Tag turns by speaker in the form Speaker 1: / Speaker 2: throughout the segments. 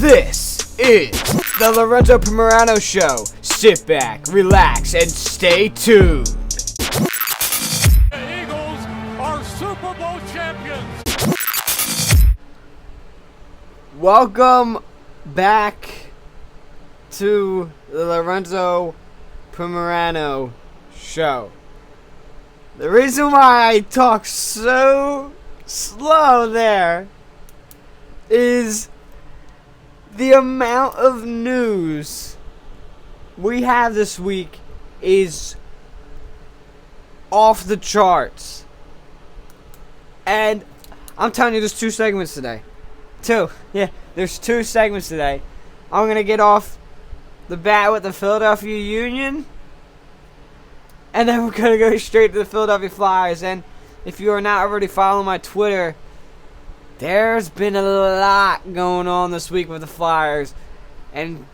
Speaker 1: This is the Lorenzo Primerano Show. Sit back, relax, and stay tuned.
Speaker 2: The Eagles are Super Bowl champions.
Speaker 1: Welcome back to the Lorenzo Primerano Show. The reason why I talk so slow there is the amount of news we have this week is off the charts. And I'm telling you, there's two segments today. There's two segments today. I'm going to get off the bat with the Philadelphia Union, and then we're going to go straight to the Philadelphia Flyers. And if you are not already following my Twitter, there's been a lot going on this week with the Flyers, and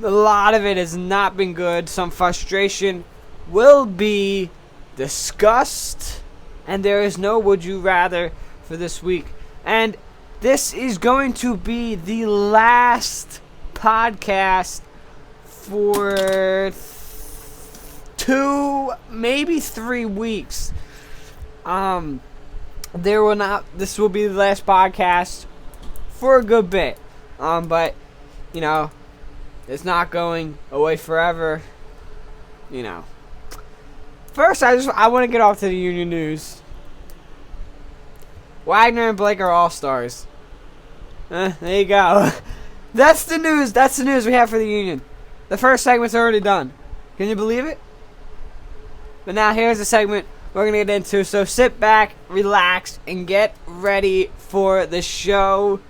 Speaker 1: a lot of it has not been good. Some frustration will be discussed, and there is no would you rather for this week. And this is going to be the last podcast for 2, maybe 3 weeks. This will be the last podcast for a good bit. But, you know, it's not going away forever. You know. First, I want to get off to the Union news. Wagner and Blake are all-stars. There you go. That's the news. That's the news we have for the Union. The first segment's already done. Can you believe it? But now here's the segment we're going to get into. So sit back, relax, and get ready for the show.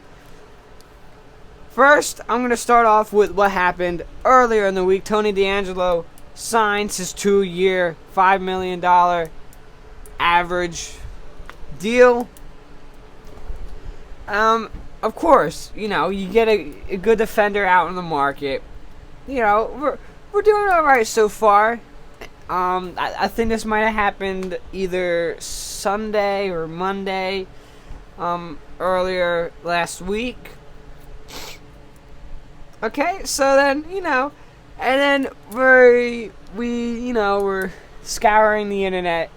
Speaker 1: First, I'm going to start off with what happened earlier in the week. Tony DeAngelo signs his 2-year, $5 million average deal. Of course, you know, you get a good defender out in the market. You know, we're doing all right so far. I think this might have happened either Sunday or Monday, earlier last week. Okay, so then, you know, and then we're scouring the internet.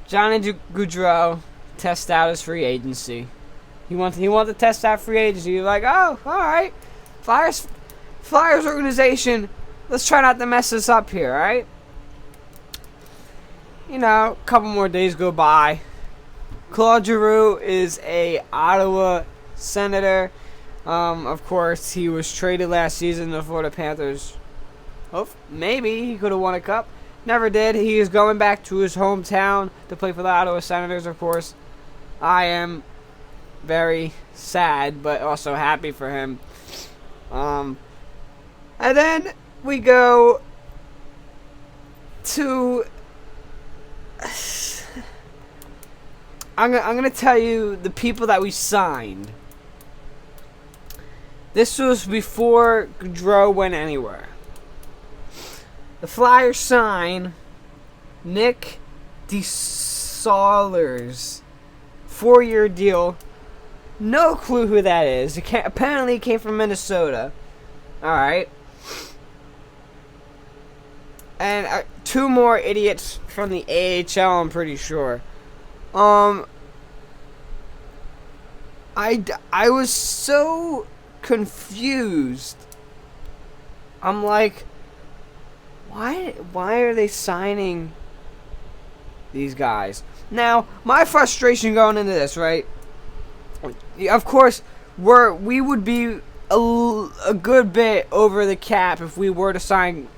Speaker 1: Johnny Gaudreau test out his free agency. He wanted to test out free agency. You're like, oh, all right, Flyers organization. Let's try not to mess this up here, all right? You know, a couple more days go by. Claude Giroux is a Ottawa Senator. Of course, he was traded last season to the Florida Panthers. Oh, maybe he could have won a cup. Never did. He is going back to his hometown to play for the Ottawa Senators, of course. I am very sad, but also happy for him. And then we go to... I'm gonna tell you the people that we signed. This was before Gaudreau went anywhere. The Flyers sign Nick DeSaulers, 4-year deal. No clue who that is. Apparently he came from Minnesota. Alright. And 2 more idiots from the AHL, I'm pretty sure. I was so confused. I'm like, why are they signing these guys? Now, my frustration going into this, right? Of course, we would be a good bit over the cap if we were to sign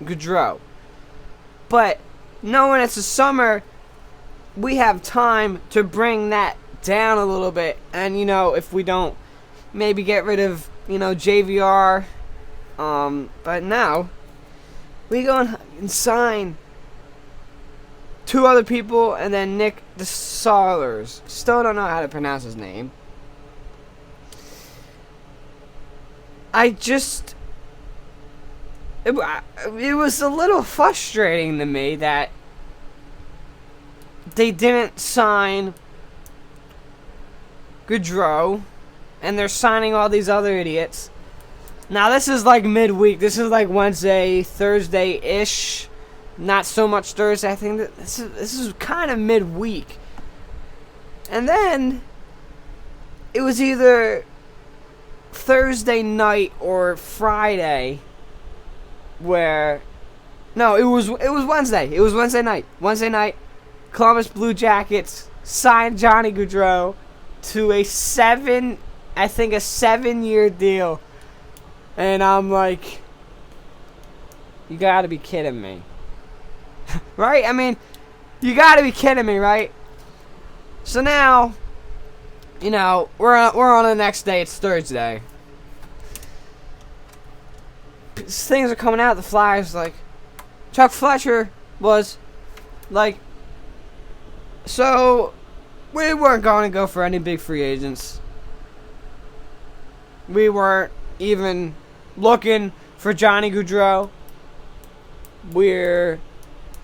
Speaker 1: Gaudreau. But knowing it's the summer, we have time to bring that down a little bit. And, you know, if we don't maybe get rid of, you know, JVR. But now, we go and sign 2 other people, and then Nick DeSaulers. Still don't know how to pronounce his name. It was a little frustrating to me that they didn't sign Gaudreau and they're signing all these other idiots. Now, this is like midweek. This is like Wednesday, Thursday-ish. Not so much Thursday. I think that this is kind of midweek. And then it was either Thursday night or Friday where no, it was Wednesday. It was Wednesday night. Wednesday night, Columbus Blue Jackets signed Johnny Gaudreau to a 7-year deal. And I'm like, you gotta be kidding me. Right? I mean, you gotta be kidding me, right? So now, you know, we're on the next day. It's Thursday. Things are coming out. The Flyers, like, Chuck Fletcher was like, so we weren't going to go for any big free agents. We weren't even looking for Johnny Gaudreau.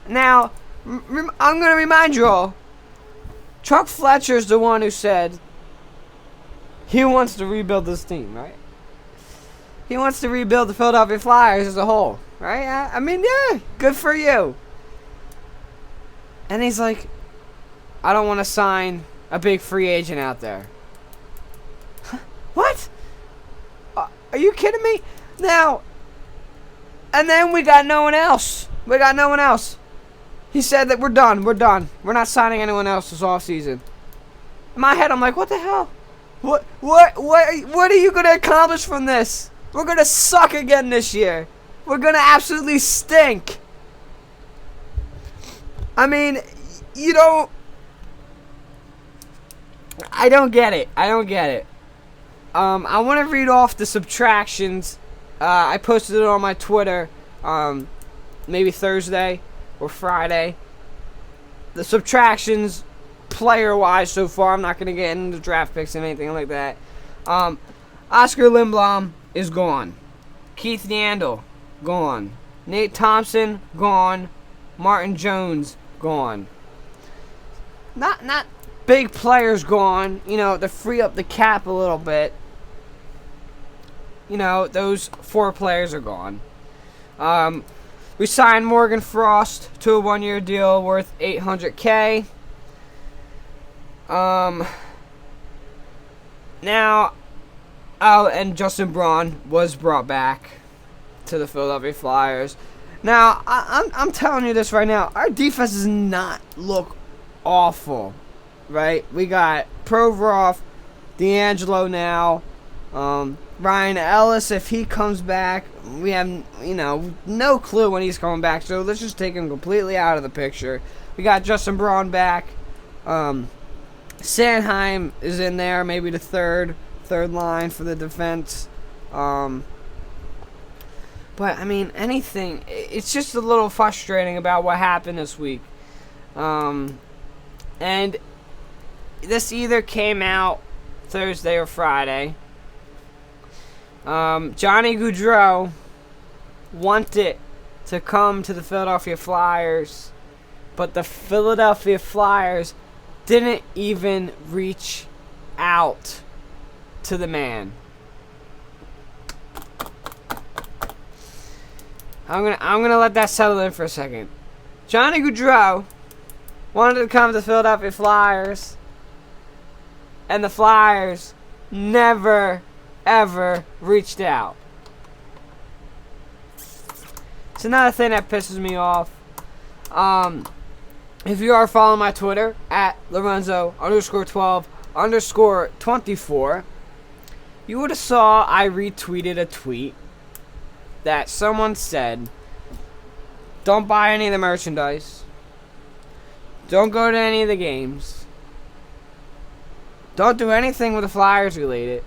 Speaker 1: Now, I'm going to remind you all, Chuck Fletcher's the one who said he wants to rebuild this team, right? He wants to rebuild the Philadelphia Flyers as a whole, right? I mean, yeah, good for you. And he's like, I don't want to sign a big free agent out there. What? Are you kidding me? Now, and then we got no one else. He said that we're done. We're not signing anyone else this offseason. In my head, I'm like, what the hell? What are you going to accomplish from this? We're going to suck again this year. We're going to absolutely stink. I mean, I don't get it. I want to read off the subtractions. I posted it on my Twitter, maybe Thursday or Friday. The subtractions, player-wise, so far. I'm not going to get into draft picks and anything like that. Oscar Lindblom is gone. Keith Yandel, gone. Nate Thompson, gone. Martin Jones, gone. Not big players gone, to free up the cap a little bit. Those 4 players are gone. We signed Morgan Frost to a 1-year deal worth $800K. And Justin Braun was brought back to the Philadelphia Flyers. Now, I'm telling you this right now. Our defense does not look awful, right? We got Provorov, D'Angelo now, Ryan Ellis, if he comes back, we have, no clue when he's coming back, so let's just take him completely out of the picture. We got Justin Braun back. Sanheim is in there, maybe the third line for the defense. But, I mean, anything, it's just a little frustrating about what happened this week. And this either came out Thursday or Friday. Johnny Gaudreau wanted to come to the Philadelphia Flyers, but the Philadelphia Flyers didn't even reach out to the man. I'm gonna let that settle in for a second. Johnny Gaudreau wanted to come to the Philadelphia Flyers, and the Flyers never ever reached out. It's another thing that pisses me off. If you are following my Twitter at Lorenzo_12_24, you would have saw I retweeted a tweet that someone said, don't buy any of the merchandise, don't go to any of the games, don't do anything with the Flyers related.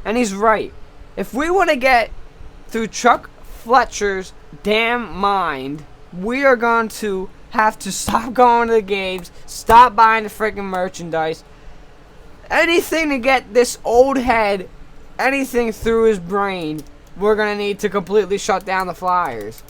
Speaker 1: And he's right. If we want to get through Chuck Fletcher's damn mind, we are going to have to stop going to the games, stop buying the freaking merchandise. Anything to get this old head, anything through his brain, we're going to need to completely shut down the Flyers.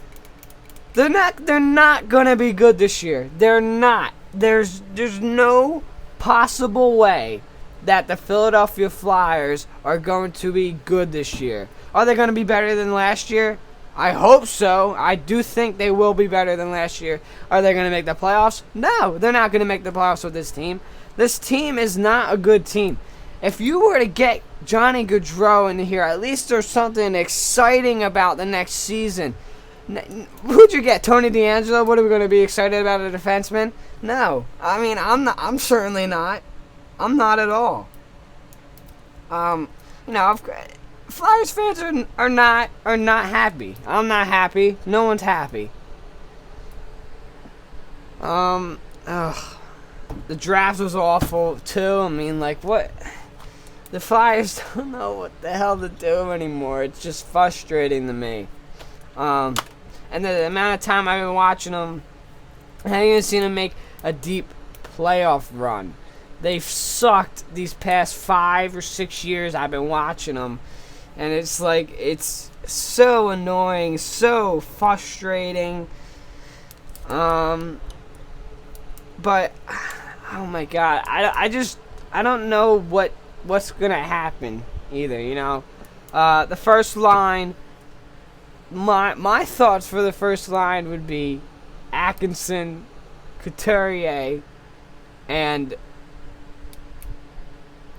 Speaker 1: They're not going to be good this year. They're not. There's no possible way that the Philadelphia Flyers are going to be good this year. Are they going to be better than last year? I hope so. I do think they will be better than last year. Are they going to make the playoffs? No, they're not going to make the playoffs with this team. This team is not a good team. If you were to get Johnny Gaudreau in here, at least there's something exciting about the next season. Who'd you get? Tony DeAngelo? What are we going to be excited about, a defenseman? No. I mean, I'm certainly not. I'm not at all. Flyers fans are not happy. I'm not happy. No one's happy. The draft was awful too. I mean, like, what? The Flyers don't know what the hell to do anymore. It's just frustrating to me. And the amount of time I've been watching them, I haven't even seen them make a deep playoff run. They've sucked these past 5 or 6 years I've been watching them. And it's like, it's so annoying, so frustrating. But, oh my God, I don't know what's going to happen either, you know. The first line, my thoughts for the first line would be Atkinson, Couturier, and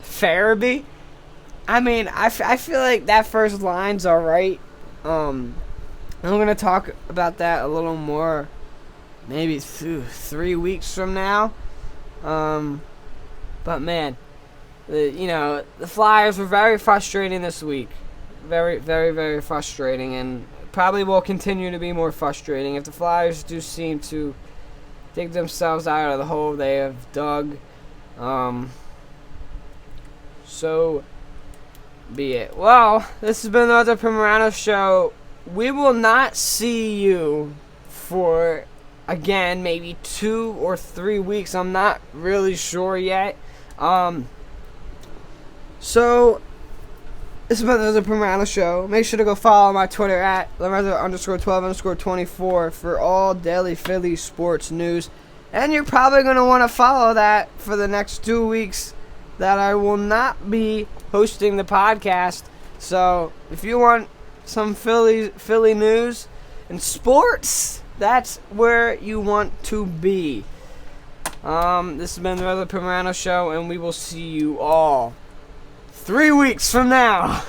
Speaker 1: Farabee. I mean, I feel like that first line's alright. I'm going to talk about that a little more maybe 3 weeks from now. But man, the Flyers were very frustrating this week. Very, very, very frustrating, and probably will continue to be more frustrating if the Flyers do seem to dig themselves out of the hole they have dug. So be it. Well, this has been the Lorenzo Primerano Show. We will not see you for, again, maybe 2 or 3 weeks. I'm not really sure yet. So this has been the Lorenzo Primerano Show. Make sure to go follow my Twitter at Lorenzo_12_24 for all daily Philly sports news. And you're probably going to want to follow that for the next 2 weeks that I will not be hosting the podcast. So if you want some Philly news and sports, that's where you want to be. This has been the Lorenzo Primerano Show, and we will see you all 3 weeks from now.